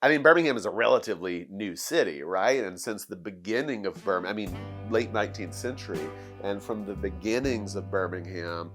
I mean, Birmingham is a relatively new city, right? And since the beginning of Birmingham, I mean, late 19th century, and from the beginnings of Birmingham,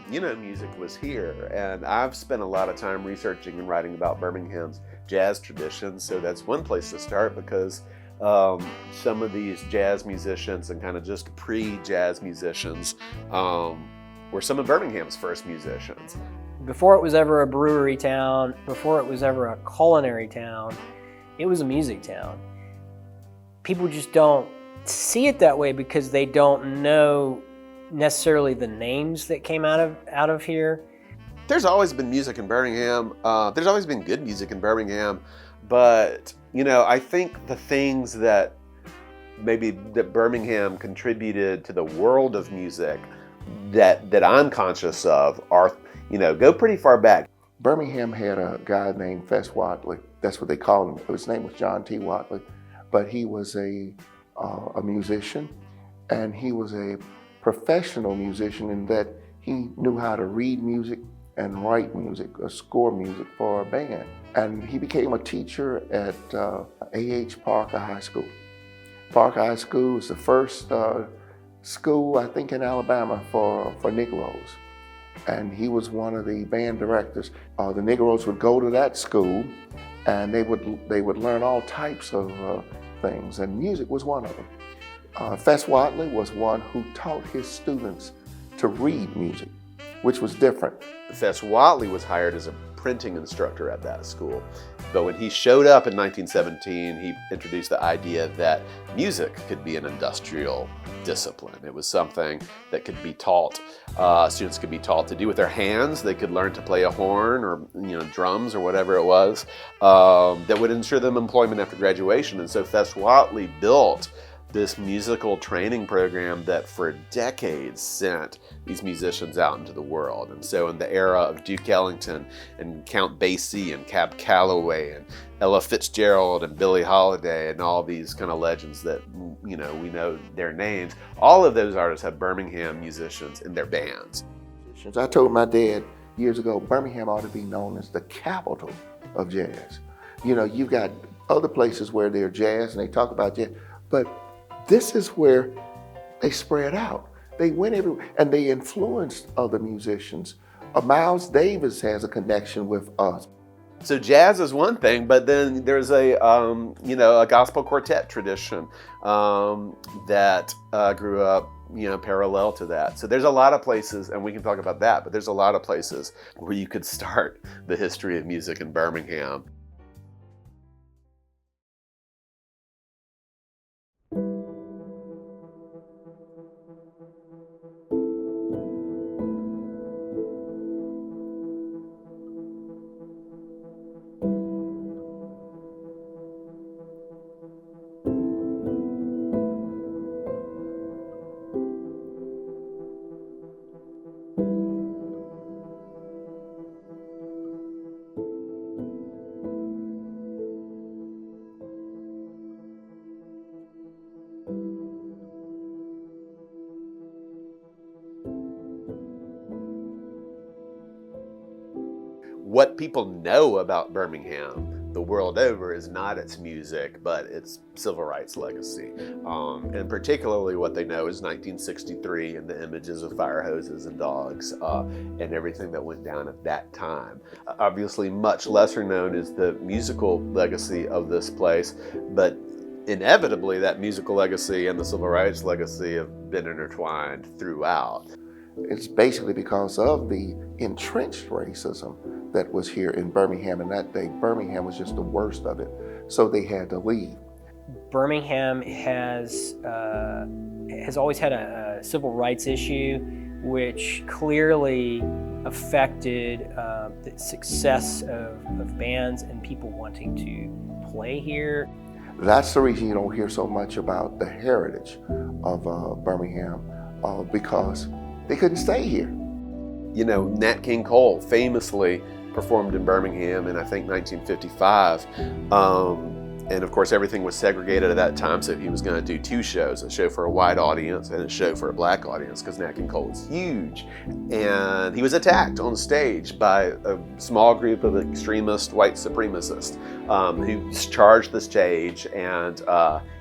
music was here. And I've spent a lot of time researching and writing about Birmingham's jazz tradition. So that's one place to start, because some of these jazz musicians and kind of just pre-jazz musicians were some of Birmingham's first musicians. Before it was ever a brewery town, before it was ever a culinary town, it was a music town. People just don't see it that way because they don't know necessarily the names that came out of here. There's always been music in Birmingham. There's always been good music in Birmingham, but I think the things that Birmingham contributed to the world of music that I'm conscious of are go pretty far back. Birmingham had a guy named Fess Watley. That's what they called him. His name was John T. Watley, but he was a musician, and he was a professional musician in that he knew how to read music and write music, or score music for a band. And he became a teacher at A.H. Parker High School. Parker High School was the first school, I think, in Alabama for Negroes. And he was one of the band directors. The Negroes would go to that school, and they would learn all types of things, and music was one of them. Fess Watley was one who taught his students to read music, which was different. Fess Watley was hired as a printing instructor at that school. But when he showed up in 1917, he introduced the idea that music could be an industrial discipline. It was something that could be taught, students could be taught to do with their hands. They could learn to play a horn or drums or whatever it was that would ensure them employment after graduation. And so Fess Watley built this musical training program that for decades sent these musicians out into the world. And so in the era of Duke Ellington and Count Basie and Cab Calloway and Ella Fitzgerald and Billie Holiday and all these kind of legends that we know their names, all of those artists have Birmingham musicians in their bands. I told my dad years ago, Birmingham ought to be known as the capital of jazz. You've got other places where they're jazz and they talk about jazz, but this is where they spread out. They went everywhere, and they influenced other musicians. Miles Davis has a connection with us. So jazz is one thing, but then there's a gospel quartet tradition that grew up, parallel to that. So there's a lot of places, and we can talk about that, but there's a lot of places where you could start the history of music in Birmingham. What people know about Birmingham the world over is not its music, but its civil rights legacy. And particularly what they know is 1963 and the images of fire hoses and dogs and everything that went down at that time. Obviously, much lesser known is the musical legacy of this place, but inevitably that musical legacy and the civil rights legacy have been intertwined throughout. It's basically because of the entrenched racism that was here in Birmingham, and that day Birmingham was just the worst of it, so they had to leave. Birmingham has always had a civil rights issue, which clearly affected the success of bands and people wanting to play here. That's the reason you don't hear so much about the heritage of Birmingham, because they couldn't stay here. You know, Nat King Cole famously performed in Birmingham in, I think, 1955. And of course, everything was segregated at that time, so he was going to do two shows, a show for a white audience and a show for a black audience, because Nat King Cole was huge. And he was attacked on stage by a small group of extremist white supremacists who charged the stage and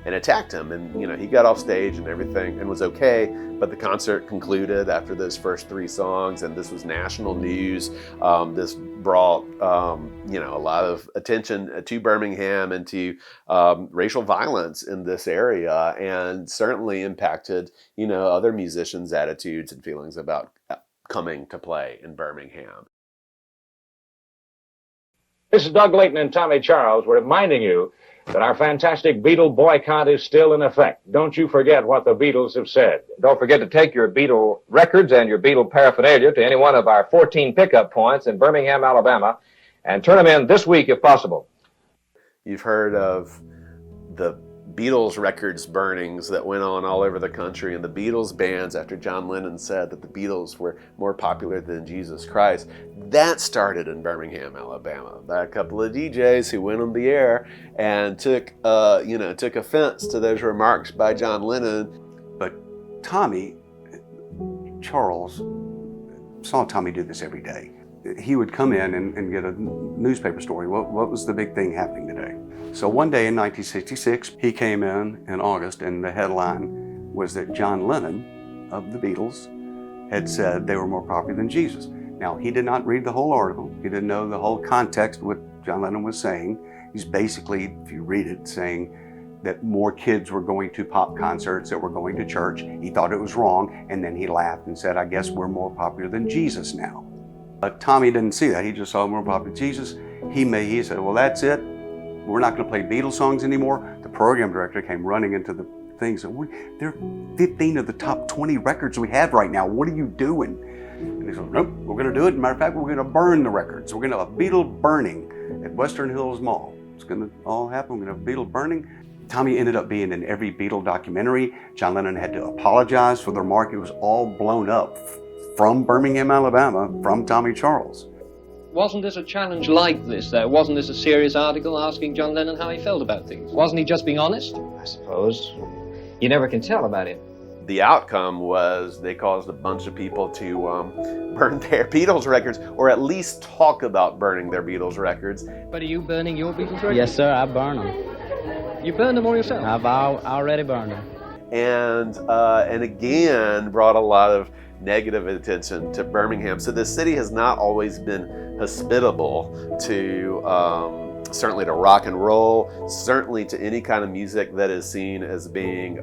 attacked him. And, you know, he got off stage and everything and was okay, but the concert concluded after those first three songs, and this was national news. This brought, you know, a lot of attention to Birmingham and to racial violence in this area, and certainly impacted, you know, other musicians' attitudes and feelings about coming to play in Birmingham. This is Doug Layton and Tommy Charles. We're reminding you that our fantastic Beatle boycott is still in effect. Don't you forget what the Beatles have said. Don't forget to take your Beatle records and your Beatle paraphernalia to any one of our 14 pickup points in Birmingham, Alabama, and turn them in this week if possible. You've heard of the Beatles records burnings that went on all over the country, and the Beatles bands, after John Lennon said that the Beatles were more popular than Jesus Christ. That started in Birmingham, Alabama, by a couple of DJs who went on the air and took offense to those remarks by John Lennon. But Tommy Charles saw Tommy do this every day. He would come in and get a newspaper story. What was the big thing happening today? So one day in 1966, he came in August, and the headline was that John Lennon of the Beatles had said they were more popular than Jesus. Now, he did not read the whole article. He didn't know the whole context of what John Lennon was saying. He's basically, if you read it, saying that more kids were going to pop concerts, that were going to church. He thought it was wrong, and then he laughed and said, I guess we're more popular than Jesus now. But Tommy didn't see that. He just saw more popular than Jesus. He said, well, that's it. We're not going to play Beatles songs anymore. The program director came running into the things. They're 15 of the top 20 records we have right now. What are you doing? And he said, nope, we're going to do it. As a matter of fact, we're going to burn the records. We're going to have a Beatle burning at Western Hills Mall. It's going to all happen. We're going to have a Beatle burning. Tommy ended up being in every Beatle documentary. John Lennon had to apologize for the remark. It was all blown up from Birmingham, Alabama, from Tommy Charles. Wasn't this a challenge like this, though? Wasn't this a serious article asking John Lennon how he felt about things? Wasn't he just being honest? I suppose. You never can tell about it. The outcome was they caused a bunch of people to burn their Beatles records, or at least talk about burning their Beatles records. But are you burning your Beatles records? Yes, sir, I burn them. You burned them all yourself? I've already burned them. And again brought a lot of negative attention to Birmingham. So the city has not always been hospitable to certainly to rock and roll, certainly to any kind of music that is seen as being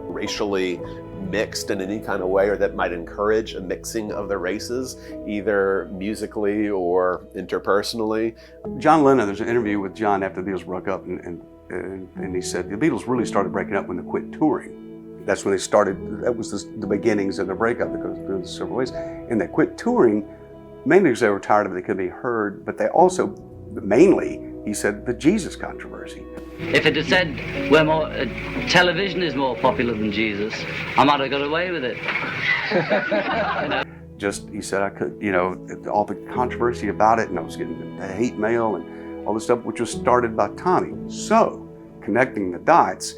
racially mixed in any kind of way, or that might encourage a mixing of the races, either musically or interpersonally. John Lennon, there's an interview with John after the Beatles broke up, and he said the Beatles really started breaking up when they quit touring. That's when they started, that was the beginnings of the breakup, because there's several ways. And they quit touring, mainly because they were tired of it, they couldn't be heard, but they also, mainly, he said, the Jesus controversy. If it had said television is more popular than Jesus, I might have got away with it. Just, he said, I could, all the controversy about it, and I was getting the hate mail and all this stuff, which was started by Tommy. So, connecting the dots,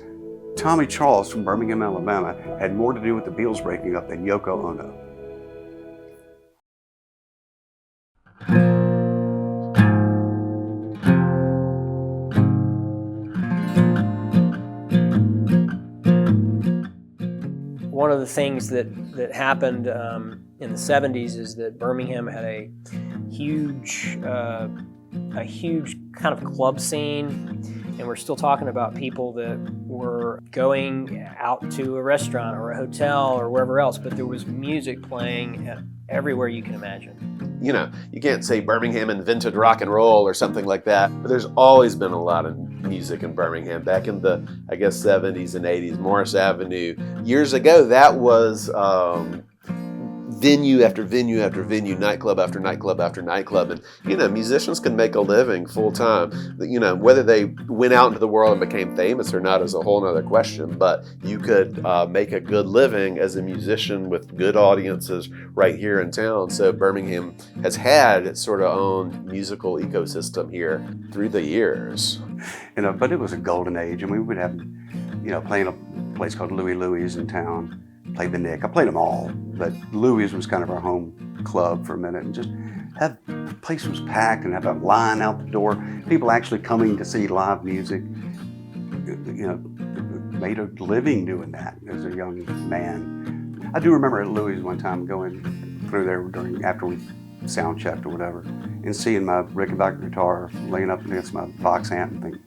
Tommy Charles from Birmingham, Alabama, had more to do with the Beatles breaking up than Yoko Ono. One of the things that happened in the 70s is that Birmingham had a huge kind of club scene. And we're still talking about people that were going out to a restaurant or a hotel or wherever else, but there was music playing everywhere you can imagine. You know, you can't say Birmingham invented rock and roll or something like that, but there's always been a lot of music in Birmingham. Back in the, I guess, 70s and 80s, Morris Avenue. Years ago, that was venue after venue after venue, nightclub after nightclub after nightclub. And, you know, musicians can make a living full time. You know, whether they went out into the world and became famous or not is a whole other question, but you could make a good living as a musician with good audiences right here in town. So Birmingham has had its sort of own musical ecosystem here through the years. You know, but it was a golden age, and we would have, you know, playing a place called Louie Louie's in town. Played the Nick. I played them all, but Louie's was kind of our home club for a minute, and just have the place was packed and have a line out the door. People actually coming to see live music. You know, made a living doing that as a young man. I do remember at Louie's one time going through there after we sound checked or whatever, and seeing my Rickenbacker guitar laying up against my Vox amp and think,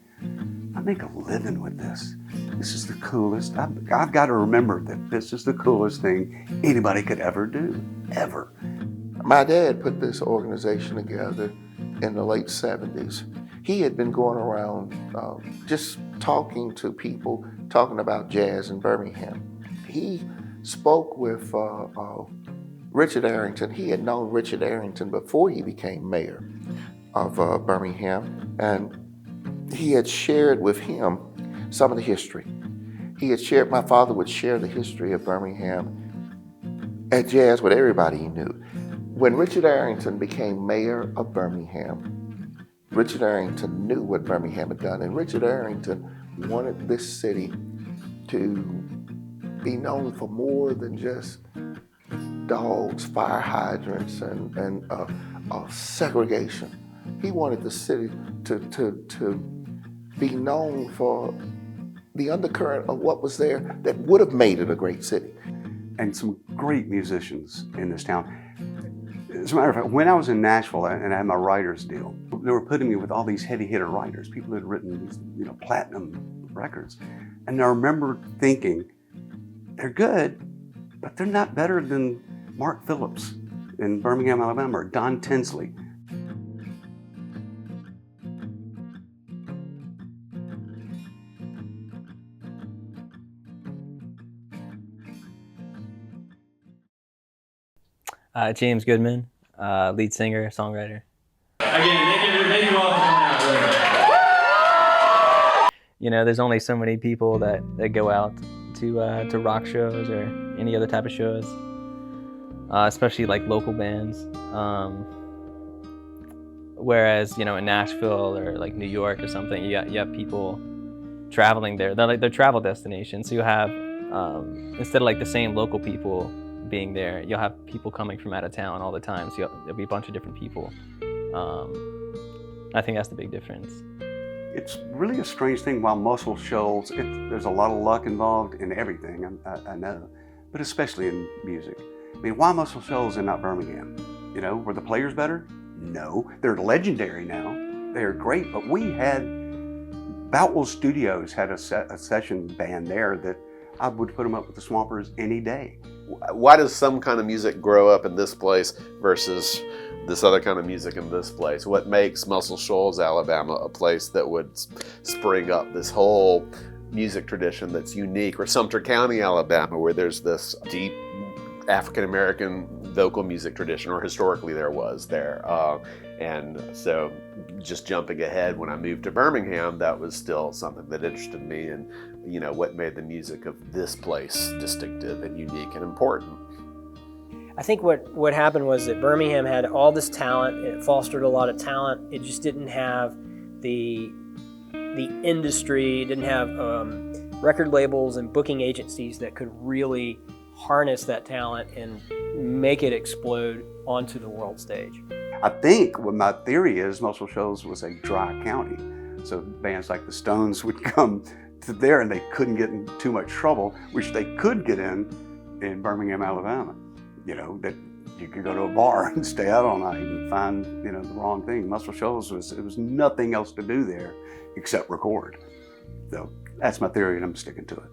I make a living with this. This is the coolest. I've got to remember that this is the coolest thing anybody could ever do, ever. My dad put this organization together in the late 70s. He had been going around just talking to people, talking about jazz in Birmingham. He spoke with Richard Arrington. He had known Richard Arrington before he became mayor of Birmingham, and he had shared with him some of the history. My father would share the history of Birmingham at jazz with everybody he knew. When Richard Arrington became mayor of Birmingham, Richard Arrington knew what Birmingham had done, and Richard Arrington wanted this city to be known for more than just dogs, fire hydrants, and segregation. He wanted the city to be known for the undercurrent of what was there that would have made it a great city. And some great musicians in this town. As a matter of fact, when I was in Nashville and I had my writer's deal, they were putting me with all these heavy hitter writers, people who had written these, you know, platinum records. And I remember thinking, they're good, but they're not better than Mark Phillips in Birmingham, Alabama, or Don Tinsley. James Goodman, lead singer, songwriter. Again, thank you all for coming out. You know, there's only so many people that go out to rock shows or any other type of shows, especially like local bands. Whereas, you know, in Nashville or like New York or something, you have people traveling there. They're like their travel destinations. So you have instead of like the same local people being there, you'll have people coming from out of town all the time. So there'll be a bunch of different people. I think that's the big difference. It's really a strange thing. While Muscle Shoals, there's a lot of luck involved in everything, I know, but especially in music. I mean, why Muscle Shoals and not Birmingham? You know, were the players better? No, they're legendary now. They're great, but we had, Boutwell Studios had a session band there that I would put them up with the Swampers any day. Why does some kind of music grow up in this place versus this other kind of music in this place? What makes Muscle Shoals, Alabama, a place that would spring up this whole music tradition that's unique? Or Sumter County, Alabama, where there's this deep African-American vocal music tradition, or historically there was there. And so just jumping ahead, when I moved to Birmingham, that was still something that interested me, and you know, what made the music of this place distinctive and unique and important. I think what happened was that Birmingham had all this talent. It fostered a lot of talent. It just didn't have the industry, didn't have record labels and booking agencies that could really harness that talent and make it explode onto the world stage. I think what my theory is, Muscle Shoals was a dry county. So bands like the Stones would come to there and they couldn't get in too much trouble, which they could get in Birmingham, Alabama. You know, that You could go to a bar and stay out all night and find, the wrong thing. Muscle Shoals it was nothing else to do there except record. So that's my theory, and I'm sticking to it.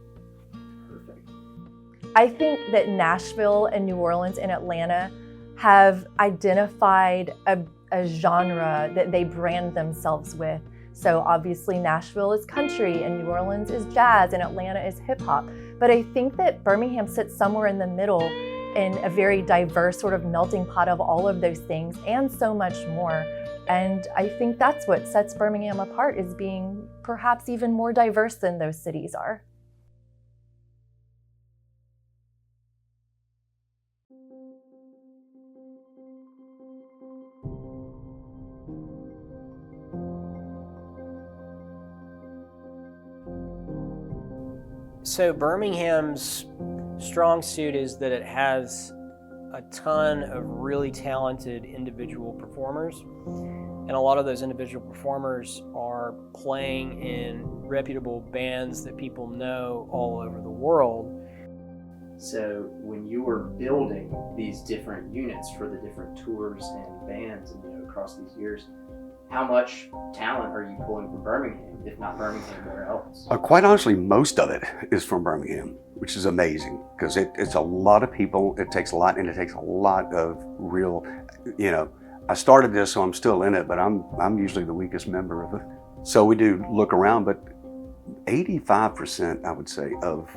I think that Nashville and New Orleans and Atlanta have identified a genre that they brand themselves with. So obviously Nashville is country and New Orleans is jazz and Atlanta is hip hop. But I think that Birmingham sits somewhere in the middle in a very diverse sort of melting pot of all of those things and so much more. And I think that's what sets Birmingham apart, is being perhaps even more diverse than those cities are. So Birmingham's strong suit is that it has a ton of really talented individual performers. And a lot of those individual performers are playing in reputable bands that people know all over the world. So when you were building these different units for the different tours and bands and across these years, how much talent are you pulling from Birmingham, if not Birmingham, where else? Quite honestly, most of it is from Birmingham, which is amazing because it's a lot of people. It takes a lot, and it takes a lot of real, I started this, so I'm still in it, but I'm usually the weakest member of it. So we do look around, but 85%, I would say, of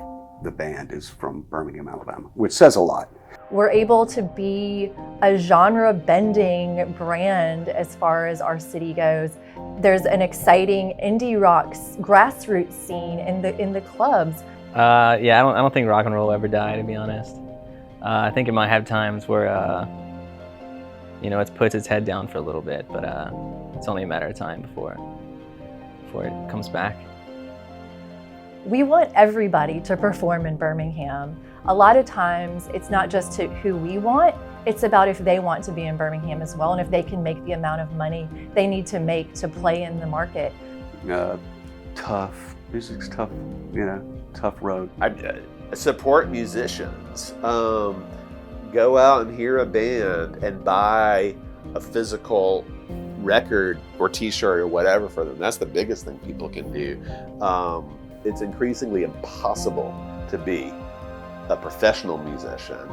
the band is from Birmingham, Alabama, which says a lot. We're able to be a genre-bending brand as far as our city goes. There's an exciting indie rock grassroots scene in the clubs. I don't think rock and roll will ever die, to be honest. I think it might have times where it puts its head down for a little bit, but it's only a matter of time before it comes back. We want everybody to perform in Birmingham. A lot of times it's not just who we want, it's about if they want to be in Birmingham as well, and if they can make the amount of money they need to make to play in the market. Tough, music's tough, tough road. I support musicians. Go out and hear a band and buy a physical record or t-shirt or whatever for them. That's the biggest thing people can do. It's increasingly impossible to be a professional musician,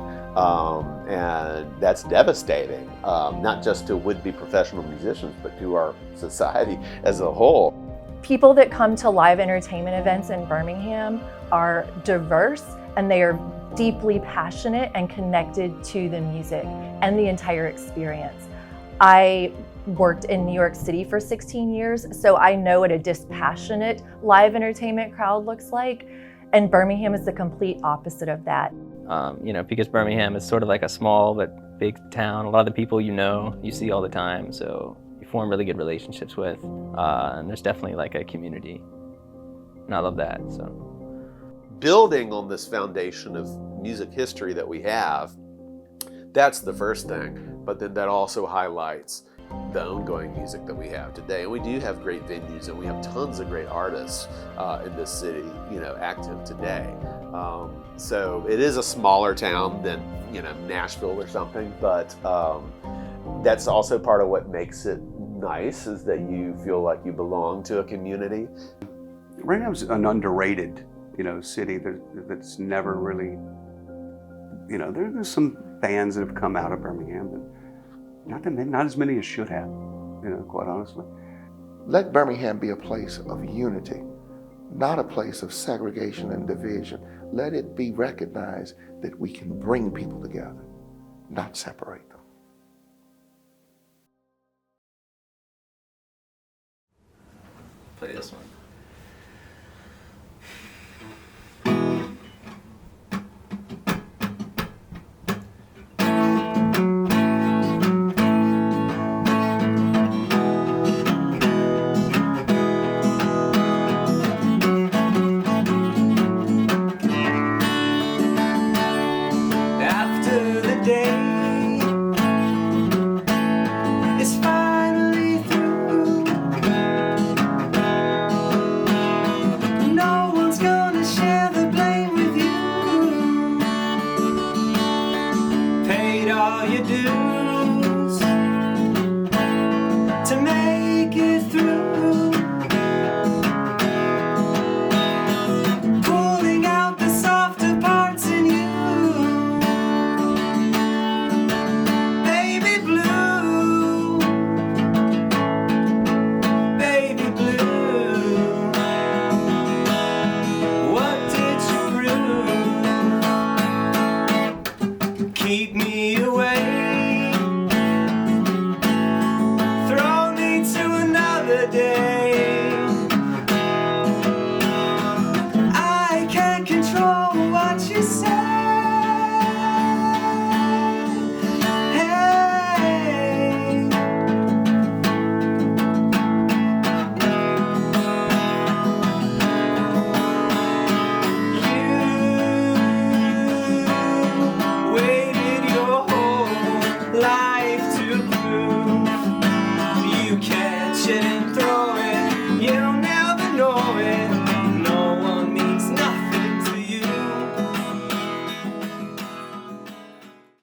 and that's devastating, not just to would-be professional musicians, but to our society as a whole. People that come to live entertainment events in Birmingham are diverse, and they are deeply passionate and connected to the music and the entire experience. I worked in New York City for 16 years, so I know what a dispassionate live entertainment crowd looks like, and Birmingham is the complete opposite of that. Because Birmingham is sort of like a small but big town. A lot of the people you see all the time, so you form really good relationships with, and there's definitely like a community, and I love that. So, building on this foundation of music history that we have, that's the first thing, but then that also highlights the ongoing music that we have today. And we do have great venues, and we have tons of great artists in this city, active today. So it is a smaller town than, Nashville or something, but that's also part of what makes it nice, is that you feel like you belong to a community. Birmingham's an underrated, city that's never really, there's some bands that have come out of Birmingham, but not as many as should have, quite honestly. Let Birmingham be a place of unity, not a place of segregation and division. Let it be recognized that we can bring people together, not separate them. Play this one. to make it through